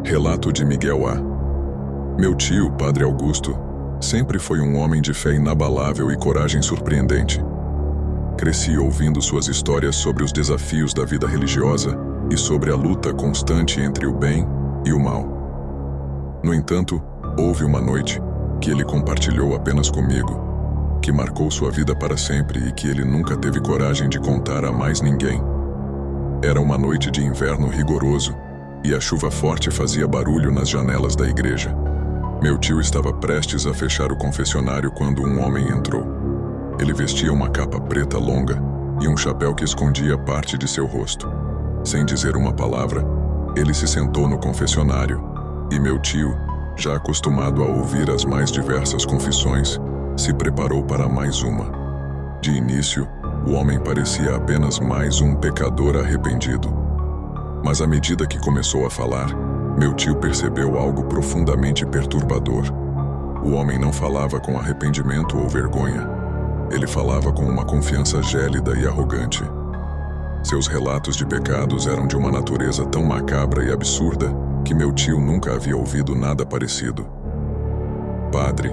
Relato de Miguel A. Meu tio, Padre Augusto, sempre foi um homem de fé inabalável e coragem surpreendente. Cresci ouvindo suas histórias sobre os desafios da vida religiosa e sobre a luta constante entre o bem e o mal. No entanto, houve uma noite que ele compartilhou apenas comigo, que marcou sua vida para sempre e que ele nunca teve coragem de contar a mais ninguém. Era uma noite de inverno rigoroso e a chuva forte fazia barulho nas janelas da igreja. Meu tio estava prestes a fechar o confessionário quando um homem entrou. Ele vestia uma capa preta longa e um chapéu que escondia parte de seu rosto. Sem dizer uma palavra, ele se sentou no confessionário e meu tio, já acostumado a ouvir as mais diversas confissões, se preparou para mais uma. De início, o homem parecia apenas mais um pecador arrependido. Mas à medida que começou a falar, meu tio percebeu algo profundamente perturbador. O homem não falava com arrependimento ou vergonha. Ele falava com uma confiança gélida e arrogante. Seus relatos de pecados eram de uma natureza tão macabra e absurda que meu tio nunca havia ouvido nada parecido. "Padre",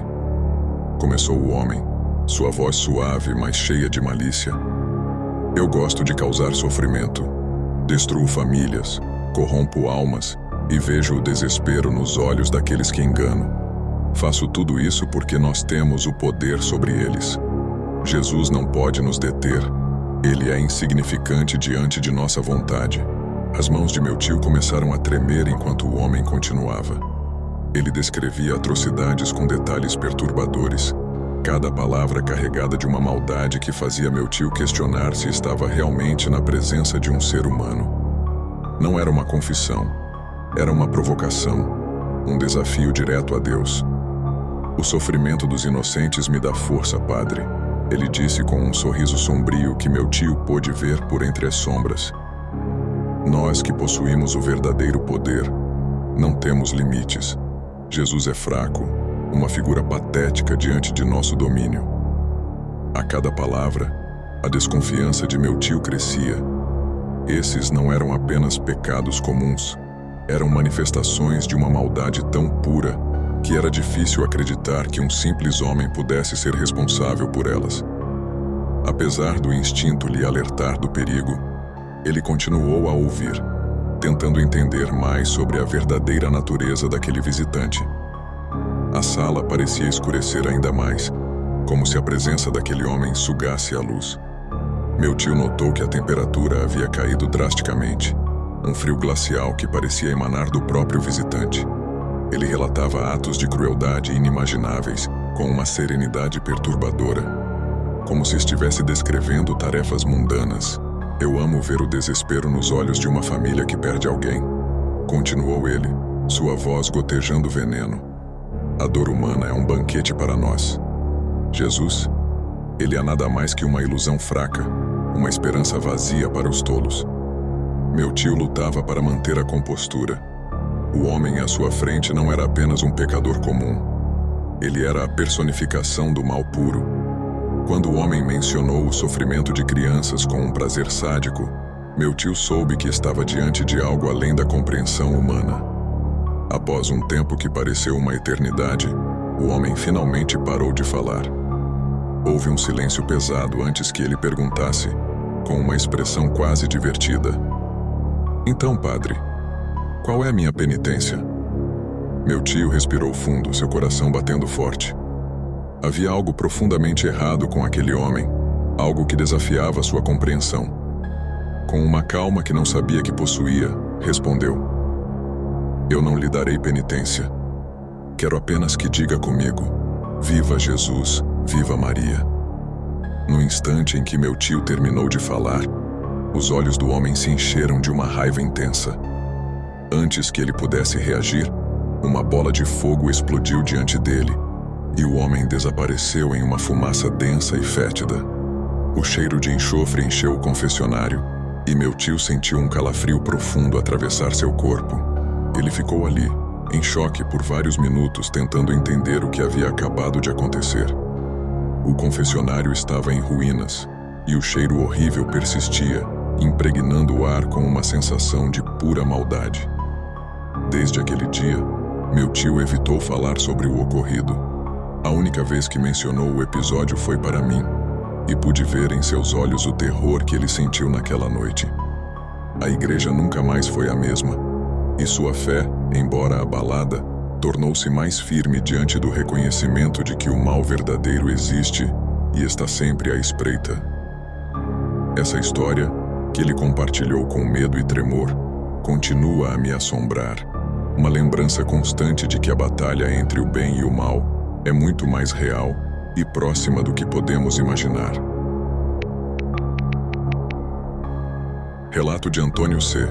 começou o homem, sua voz suave, mas cheia de malícia. "Eu gosto de causar sofrimento. Destruo famílias, corrompo almas e vejo o desespero nos olhos daqueles que engano. Faço tudo isso porque nós temos o poder sobre eles. Jesus não pode nos deter. Ele é insignificante diante de nossa vontade." As mãos de meu tio começaram a tremer enquanto o homem continuava. Ele descrevia atrocidades com detalhes perturbadores, cada palavra carregada de uma maldade que fazia meu tio questionar se estava realmente na presença de um ser humano. Não era uma confissão, era uma provocação, um desafio direto a Deus. "O sofrimento dos inocentes me dá força, padre", ele disse com um sorriso sombrio que meu tio pôde ver por entre as sombras. "Nós que possuímos o verdadeiro poder, não temos limites. Jesus é fraco, uma figura patética diante de nosso domínio." A cada palavra, a desconfiança de meu tio crescia. Esses não eram apenas pecados comuns, eram manifestações de uma maldade tão pura que era difícil acreditar que um simples homem pudesse ser responsável por elas. Apesar do instinto lhe alertar do perigo, ele continuou a ouvir, tentando entender mais sobre a verdadeira natureza daquele visitante. A sala parecia escurecer ainda mais, como se a presença daquele homem sugasse a luz. Meu tio notou que a temperatura havia caído drasticamente, um frio glacial que parecia emanar do próprio visitante. Ele relatava atos de crueldade inimagináveis, com uma serenidade perturbadora, como se estivesse descrevendo tarefas mundanas. "Eu amo ver o desespero nos olhos de uma família que perde alguém", continuou ele, sua voz gotejando veneno. "A dor humana é um banquete para nós. Jesus, ele é nada mais que uma ilusão fraca, uma esperança vazia para os tolos." Meu tio lutava para manter a compostura. O homem à sua frente não era apenas um pecador comum. Ele era a personificação do mal puro. Quando o homem mencionou o sofrimento de crianças com um prazer sádico, meu tio soube que estava diante de algo além da compreensão humana. Após um tempo que pareceu uma eternidade, o homem finalmente parou de falar. Houve um silêncio pesado antes que ele perguntasse, com uma expressão quase divertida: "Então, padre, qual é a minha penitência?" Meu tio respirou fundo, seu coração batendo forte. Havia algo profundamente errado com aquele homem, algo que desafiava sua compreensão. Com uma calma que não sabia que possuía, respondeu: "Eu não lhe darei penitência. Quero apenas que diga comigo: viva Jesus, viva Maria." No instante em que meu tio terminou de falar, os olhos do homem se encheram de uma raiva intensa. Antes que ele pudesse reagir, uma bola de fogo explodiu diante dele, e o homem desapareceu em uma fumaça densa e fétida. O cheiro de enxofre encheu o confessionário, e meu tio sentiu um calafrio profundo atravessar seu corpo. Ele ficou ali, em choque por vários minutos, tentando entender o que havia acabado de acontecer. O confessionário estava em ruínas, e o cheiro horrível persistia, impregnando o ar com uma sensação de pura maldade. Desde aquele dia, meu tio evitou falar sobre o ocorrido. A única vez que mencionou o episódio foi para mim, e pude ver em seus olhos o terror que ele sentiu naquela noite. A igreja nunca mais foi a mesma, e sua fé, embora abalada, tornou-se mais firme diante do reconhecimento de que o mal verdadeiro existe e está sempre à espreita. Essa história, que ele compartilhou com medo e tremor, continua a me assombrar, uma lembrança constante de que a batalha entre o bem e o mal é muito mais real e próxima do que podemos imaginar. Relato de Antônio C.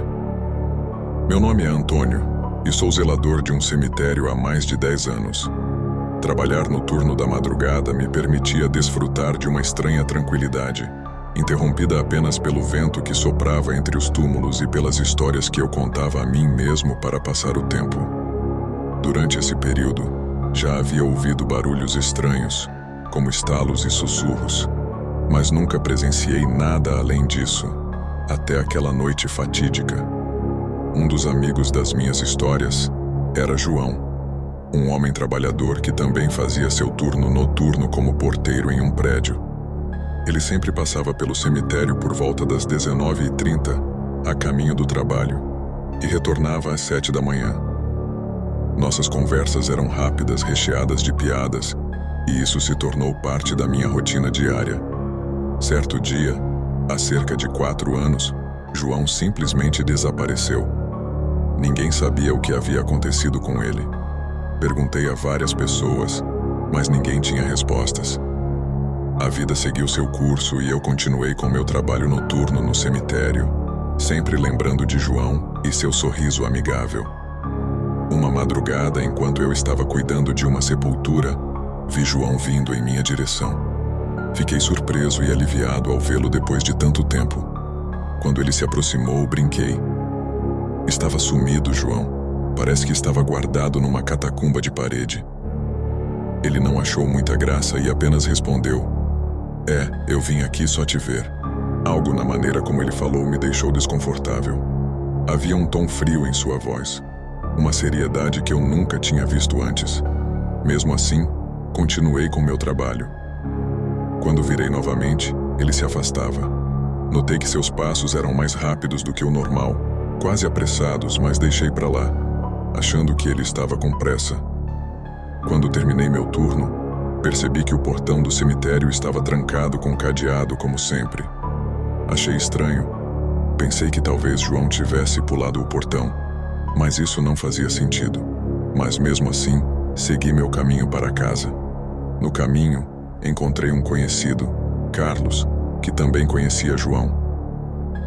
Meu nome é Antônio e sou zelador de um cemitério há mais de 10 anos. Trabalhar no turno da madrugada me permitia desfrutar de uma estranha tranquilidade, interrompida apenas pelo vento que soprava entre os túmulos e pelas histórias que eu contava a mim mesmo para passar o tempo. Durante esse período, já havia ouvido barulhos estranhos, como estalos e sussurros, mas nunca presenciei nada além disso, até aquela noite fatídica. Um dos amigos das minhas histórias era João, um homem trabalhador que também fazia seu turno noturno como porteiro em um prédio. Ele sempre passava pelo cemitério por volta das 19h30, a caminho do trabalho, e retornava às 7 da manhã. Nossas conversas eram rápidas, recheadas de piadas, e isso se tornou parte da minha rotina diária. Certo dia, há cerca de 4 anos, João simplesmente desapareceu. Ninguém sabia o que havia acontecido com ele. Perguntei a várias pessoas, mas ninguém tinha respostas. A vida seguiu seu curso e eu continuei com meu trabalho noturno no cemitério, sempre lembrando de João e seu sorriso amigável. Uma madrugada, enquanto eu estava cuidando de uma sepultura, vi João vindo em minha direção. Fiquei surpreso e aliviado ao vê-lo depois de tanto tempo. Quando ele se aproximou, brinquei. Estava sumido, João. Parece que estava guardado numa catacumba de parede. Ele não achou muita graça e apenas respondeu: eu vim aqui só te ver. Algo na maneira como ele falou me deixou desconfortável. Havia um tom frio em sua voz, uma seriedade que eu nunca tinha visto antes. Mesmo assim, continuei com meu trabalho. Quando virei novamente, ele se afastava. Notei que seus passos eram mais rápidos do que o normal, quase apressados, mas deixei para lá, achando que ele estava com pressa. Quando terminei meu turno, percebi que o portão do cemitério estava trancado com cadeado como sempre. Achei estranho. Pensei que talvez João tivesse pulado o portão, mas isso não fazia sentido. Mas mesmo assim, segui meu caminho para casa. No caminho, encontrei um conhecido, Carlos, que também conhecia João.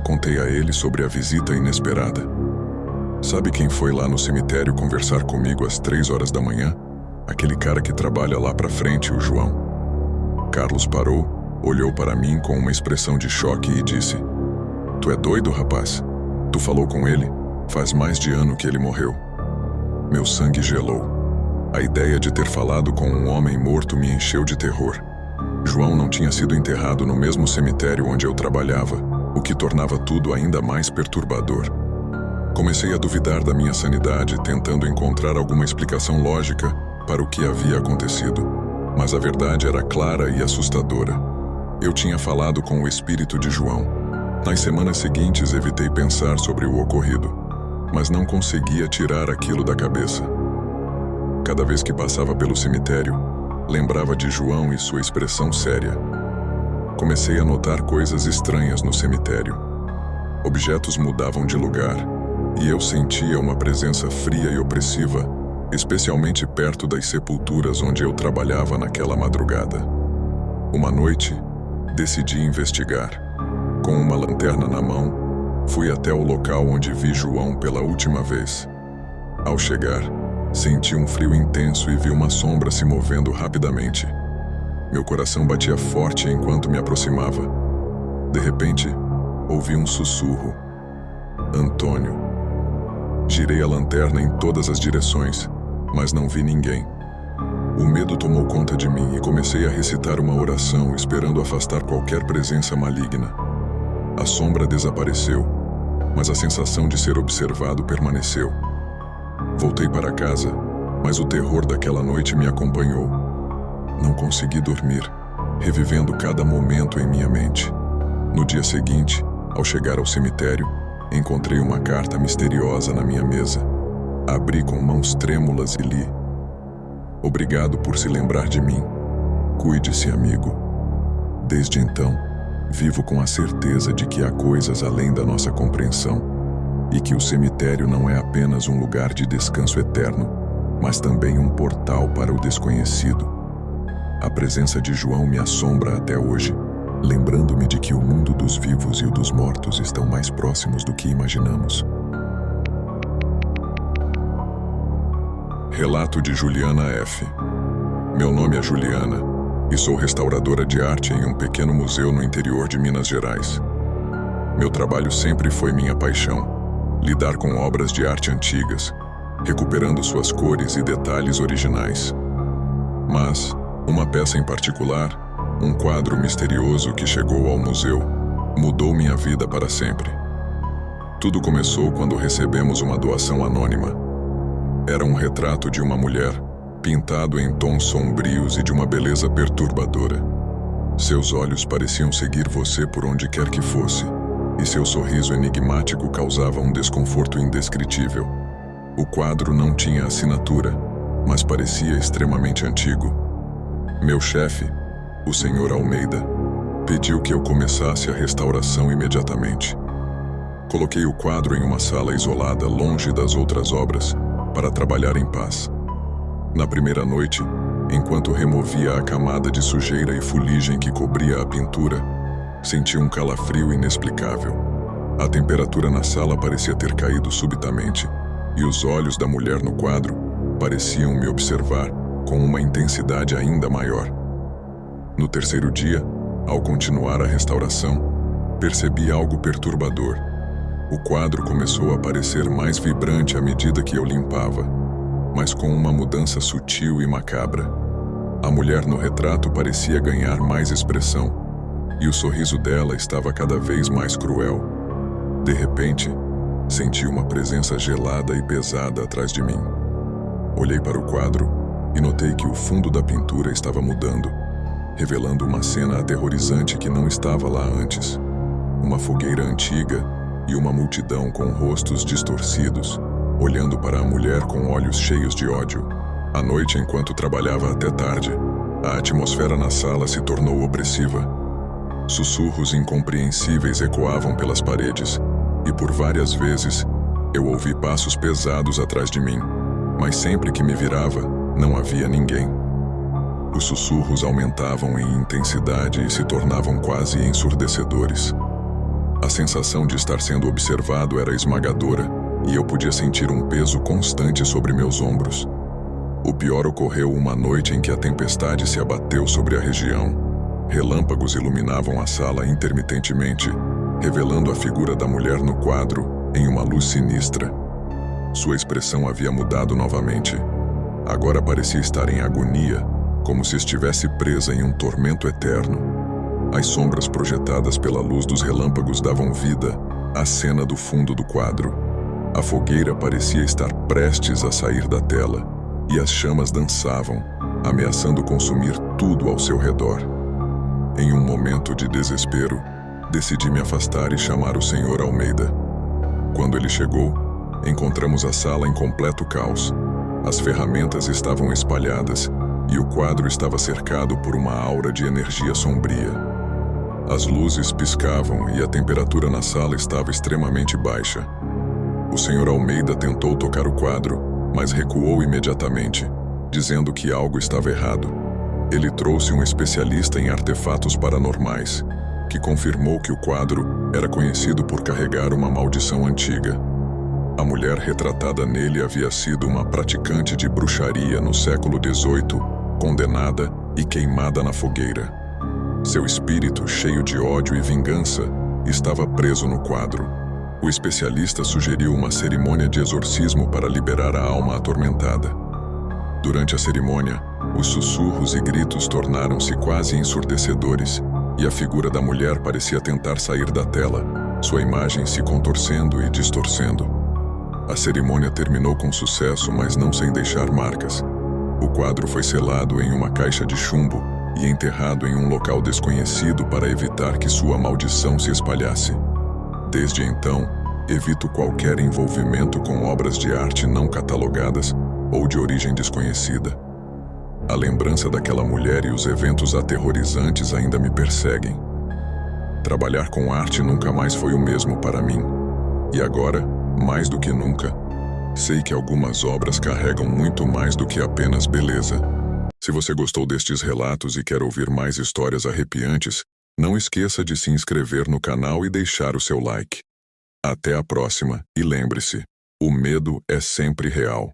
Contei a ele sobre a visita inesperada. Sabe quem foi lá no cemitério conversar comigo às 3 horas da manhã? Aquele cara que trabalha lá pra frente, o João. Carlos parou, olhou para mim com uma expressão de choque e disse: Tu é doido, rapaz? Tu falou com ele? Faz mais de ano que ele morreu. Meu sangue gelou. A ideia de ter falado com um homem morto me encheu de terror. João não tinha sido enterrado no mesmo cemitério onde eu trabalhava, o que tornava tudo ainda mais perturbador. Comecei a duvidar da minha sanidade, tentando encontrar alguma explicação lógica para o que havia acontecido, mas a verdade era clara e assustadora. Eu tinha falado com o espírito de João. Nas semanas seguintes evitei pensar sobre o ocorrido, mas não conseguia tirar aquilo da cabeça. Cada vez que passava pelo cemitério, lembrava de João e sua expressão séria. Comecei a notar coisas estranhas no cemitério. Objetos mudavam de lugar, e eu sentia uma presença fria e opressiva, especialmente perto das sepulturas onde eu trabalhava naquela madrugada. Uma noite, decidi investigar. Com uma lanterna na mão, fui até o local onde vi João pela última vez. Ao chegar, senti um frio intenso e vi uma sombra se movendo rapidamente. Meu coração batia forte enquanto me aproximava. De repente, ouvi um sussurro: Antônio. Girei a lanterna em todas as direções, mas não vi ninguém. O medo tomou conta de mim e comecei a recitar uma oração, esperando afastar qualquer presença maligna. A sombra desapareceu, mas a sensação de ser observado permaneceu. Voltei para casa, mas o terror daquela noite me acompanhou. Não consegui dormir, revivendo cada momento em minha mente. No dia seguinte, ao chegar ao cemitério, encontrei uma carta misteriosa na minha mesa. Abri com mãos trêmulas e li: "Obrigado por se lembrar de mim. Cuide-se, amigo." Desde então, vivo com a certeza de que há coisas além da nossa compreensão e que o cemitério não é apenas um lugar de descanso eterno, mas também um portal para o desconhecido. A presença de João me assombra até hoje, lembrando-me de que o mundo dos vivos e o dos mortos estão mais próximos do que imaginamos. Relato de Juliana F. Meu nome é Juliana e sou restauradora de arte em um pequeno museu no interior de Minas Gerais. Meu trabalho sempre foi minha paixão: lidar com obras de arte antigas, recuperando suas cores e detalhes originais. Mas uma peça em particular, um quadro misterioso que chegou ao museu, mudou minha vida para sempre. Tudo começou quando recebemos uma doação anônima. Era um retrato de uma mulher, pintado em tons sombrios e de uma beleza perturbadora. Seus olhos pareciam seguir você por onde quer que fosse, e seu sorriso enigmático causava um desconforto indescritível. O quadro não tinha assinatura, mas parecia extremamente antigo. Meu chefe, o Sr. Almeida, pediu que eu começasse a restauração imediatamente. Coloquei o quadro em uma sala isolada, longe das outras obras, para trabalhar em paz. Na primeira noite, enquanto removia a camada de sujeira e fuligem que cobria a pintura, senti um calafrio inexplicável. A temperatura na sala parecia ter caído subitamente, e os olhos da mulher no quadro pareciam me observar com uma intensidade ainda maior. No terceiro dia, ao continuar a restauração, percebi algo perturbador. O quadro começou a parecer mais vibrante à medida que eu limpava, mas com uma mudança sutil e macabra. A mulher no retrato parecia ganhar mais expressão, e o sorriso dela estava cada vez mais cruel. De repente, senti uma presença gelada e pesada atrás de mim. Olhei para o quadro e notei que o fundo da pintura estava mudando, revelando uma cena aterrorizante que não estava lá antes. Uma fogueira antiga e uma multidão com rostos distorcidos, olhando para a mulher com olhos cheios de ódio. À noite, enquanto trabalhava até tarde, a atmosfera na sala se tornou opressiva. Sussurros incompreensíveis ecoavam pelas paredes, e por várias vezes eu ouvi passos pesados atrás de mim, mas sempre que me virava, não havia ninguém. Os sussurros aumentavam em intensidade e se tornavam quase ensurdecedores. A sensação de estar sendo observado era esmagadora, e eu podia sentir um peso constante sobre meus ombros. O pior ocorreu uma noite em que a tempestade se abateu sobre a região. Relâmpagos iluminavam a sala intermitentemente, revelando a figura da mulher no quadro em uma luz sinistra. Sua expressão havia mudado novamente. Agora parecia estar em agonia, como se estivesse presa em um tormento eterno. As sombras projetadas pela luz dos relâmpagos davam vida à cena do fundo do quadro. A fogueira parecia estar prestes a sair da tela, e as chamas dançavam, ameaçando consumir tudo ao seu redor. Em um momento de desespero, decidi me afastar e chamar o Sr. Almeida. Quando ele chegou, encontramos a sala em completo caos. As ferramentas estavam espalhadas, e o quadro estava cercado por uma aura de energia sombria. As luzes piscavam e a temperatura na sala estava extremamente baixa. O Sr. Almeida tentou tocar o quadro, mas recuou imediatamente, dizendo que algo estava errado. Ele trouxe um especialista em artefatos paranormais, que confirmou que o quadro era conhecido por carregar uma maldição antiga. A mulher retratada nele havia sido uma praticante de bruxaria no século XVIII, condenada e queimada na fogueira. Seu espírito, cheio de ódio e vingança, estava preso no quadro. O especialista sugeriu uma cerimônia de exorcismo para liberar a alma atormentada. Durante a cerimônia, os sussurros e gritos tornaram-se quase ensurdecedores, e a figura da mulher parecia tentar sair da tela, sua imagem se contorcendo e distorcendo. A cerimônia terminou com sucesso, mas não sem deixar marcas. O quadro foi selado em uma caixa de chumbo e enterrado em um local desconhecido para evitar que sua maldição se espalhasse. Desde então, evito qualquer envolvimento com obras de arte não catalogadas ou de origem desconhecida. A lembrança daquela mulher e os eventos aterrorizantes ainda me perseguem. Trabalhar com arte nunca mais foi o mesmo para mim. E agora, mais do que nunca, sei que algumas obras carregam muito mais do que apenas beleza. Se você gostou destes relatos e quer ouvir mais histórias arrepiantes, não esqueça de se inscrever no canal e deixar o seu like. Até a próxima e lembre-se, o medo é sempre real.